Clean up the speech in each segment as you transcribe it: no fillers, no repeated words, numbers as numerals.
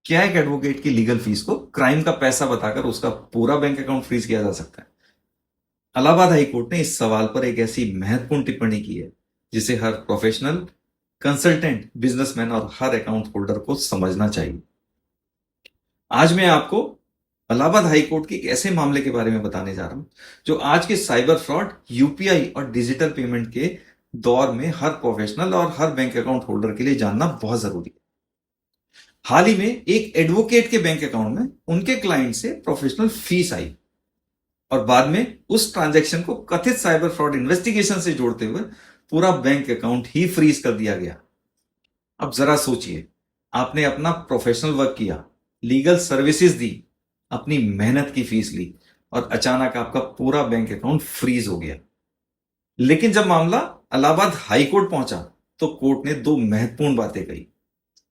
क्या एक एडवोकेट की लीगल फीस को क्राइम का पैसा बताकर उसका पूरा बैंक अकाउंट फ्रीज किया जा सकता है? इलाहाबाद हाई कोर्ट ने इस सवाल पर एक ऐसी महत्वपूर्ण टिप्पणी की है जिसे हर प्रोफेशनल, कंसल्टेंट, बिजनेसमैन और हर अकाउंट होल्डर को समझना चाहिए। आज मैं आपको इलाहाबाद हाई कोर्ट के एक ऐसे मामले के बारे में बताने जा रहा हूं जो आज के साइबर फ्रॉड, यूपीआई और डिजिटल पेमेंट के दौर में हर प्रोफेशनल और हर बैंक अकाउंट होल्डर के लिए जानना बहुत जरूरी है। हाल ही में एक एडवोकेट के बैंक अकाउंट में उनके क्लाइंट से प्रोफेशनल फीस आई और बाद में उस ट्रांजैक्शन को कथित साइबर फ्रॉड इन्वेस्टिगेशन से जोड़ते हुए पूरा बैंक अकाउंट ही फ्रीज कर दिया गया। अब जरा सोचिए, आपने अपना प्रोफेशनल वर्क किया, लीगल सर्विसेज दी, अपनी मेहनत की फीस ली और अचानक आपका पूरा बैंक अकाउंट फ्रीज हो गया। लेकिन जब मामला इलाहाबाद हाई कोर्ट पहुंचा तो कोर्ट ने दो महत्वपूर्ण बातें कही।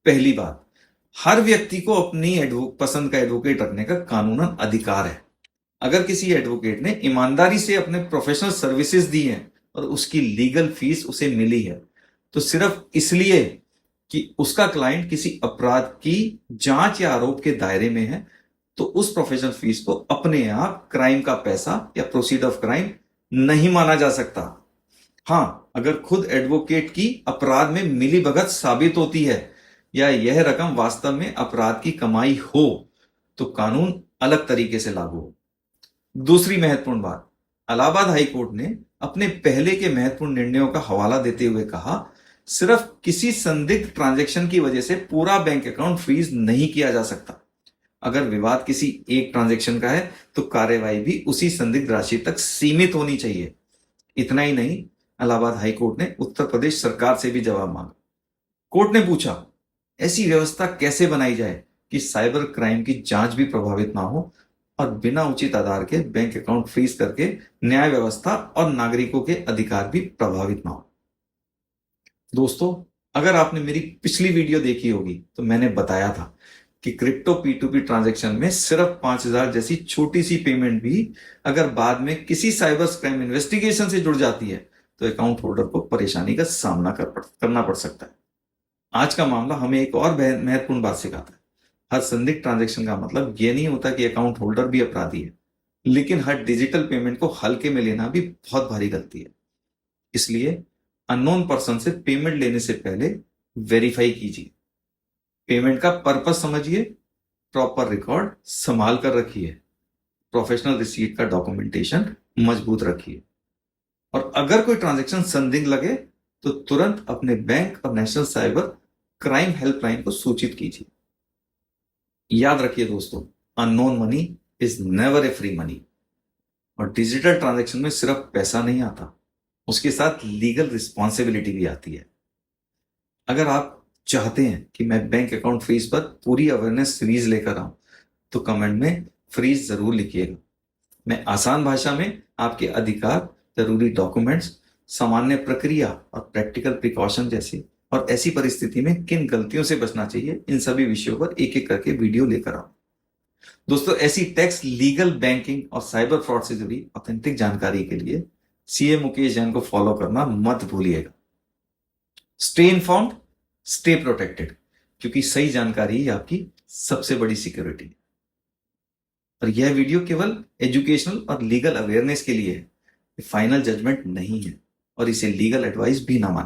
पहली बात, हर व्यक्ति को अपनी पसंद का एडवोकेट रखने का कानूनन अधिकार है। अगर किसी एडवोकेट ने ईमानदारी से अपने प्रोफेशनल सर्विसेज दी हैं और उसकी लीगल फीस उसे मिली है तो सिर्फ इसलिए कि उसका क्लाइंट किसी अपराध की जांच या आरोप के दायरे में है तो उस प्रोफेशनल फीस को अपने आप क्राइम का पैसा या प्रोसीड ऑफ क्राइम नहीं माना जा सकता। हां, अगर खुद एडवोकेट की अपराध में मिली भगत साबित होती है या यह रकम वास्तव में अपराध की कमाई हो तो कानून अलग तरीके से लागू हो। दूसरी महत्वपूर्ण बात, इलाहाबाद हाई कोर्ट ने अपने पहले के महत्वपूर्ण निर्णयों का हवाला देते हुए कहा, सिर्फ किसी संदिग्ध ट्रांजैक्शन की वजह से पूरा बैंक अकाउंट फ्रीज नहीं किया जा सकता। अगर विवाद किसी एक ट्रांजैक्शन का है तो कार्यवाही भी उसी संदिग्ध राशि तक सीमित होनी चाहिए। इतना ही नहीं, इलाहाबाद हाई कोर्ट ने उत्तर प्रदेश सरकार से भी जवाब मांगा। कोर्ट ने पूछा, ऐसी व्यवस्था कैसे बनाई जाए कि साइबर क्राइम की जांच भी प्रभावित ना हो और बिना उचित आधार के बैंक अकाउंट फ्रीज करके न्याय व्यवस्था और नागरिकों के अधिकार भी प्रभावित ना हो। दोस्तों, अगर आपने मेरी पिछली वीडियो देखी होगी तो मैंने बताया था कि क्रिप्टो P2P ट्रांजैक्शन में सिर्फ 5,000 जैसी छोटी सी पेमेंट भी अगर बाद में किसी साइबर क्राइम इन्वेस्टिगेशन से जुड़ जाती है तो अकाउंट होल्डर को परेशानी का सामना करना पड़ सकता है। आज का मामला हमें एक और महत्वपूर्ण बात सिखाता है। हर संदिग्ध ट्रांजैक्शन का मतलब यह नहीं होता कि अकाउंट होल्डर भी अपराधी है, लेकिन हर डिजिटल पेमेंट को हल्के में लेना भी बहुत भारी गलती है। इसलिए अननोन पर्सन से पेमेंट लेने से पहले वेरीफाई कीजिए, पेमेंट का पर्पस समझिए, प्रॉपर रिकॉर्ड संभाल कर रखिए, प्रोफेशनल रिसीट का डॉक्यूमेंटेशन मजबूत रखिए और अगर कोई ट्रांजैक्शन संदिग्ध लगे तो तुरंत अपने बैंक और नेशनल साइबर क्राइम हेल्पलाइन को सूचित कीजिए। याद रखिए दोस्तों, unknown money is never a free money और डिजिटल ट्रांजैक्शन में सिर्फ पैसा नहीं आता, उसके साथ लीगल रिस्पॉन्सिबिलिटी भी आती है। अगर आप चाहते हैं कि मैं बैंक अकाउंट फ्रीज पर पूरी अवेयरनेस सीरीज लेकर आऊं तो कमेंट में फ्रीज जरूर लिखिएगा। मैं आसान भाषा में आपके अधिकार, जरूरी डॉक्यूमेंट्स, सामान्य प्रक्रिया और प्रैक्टिकल प्रिकॉशन जैसी और ऐसी परिस्थिति में किन गलतियों से बचना चाहिए, इन सभी विषयों पर एक एक करके वीडियो लेकर आऊं। दोस्तों, ऐसी टैक्स, लीगल, बैंकिंग और साइबर फ्रॉड से जुड़ी ऑथेंटिक जानकारी के लिए सीए मुकेश जैन को फॉलो करना मत भूलिएगा। स्टे इन्फॉर्म्ड, स्टे प्रोटेक्टेड, क्योंकि सही जानकारी ही आपकी सबसे बड़ी सिक्योरिटी है। और यह वीडियो केवल एजुकेशनल और लीगल अवेयरनेस के लिए है, फाइनल जजमेंट नहीं है और इसे लीगल एडवाइस भी ना माने।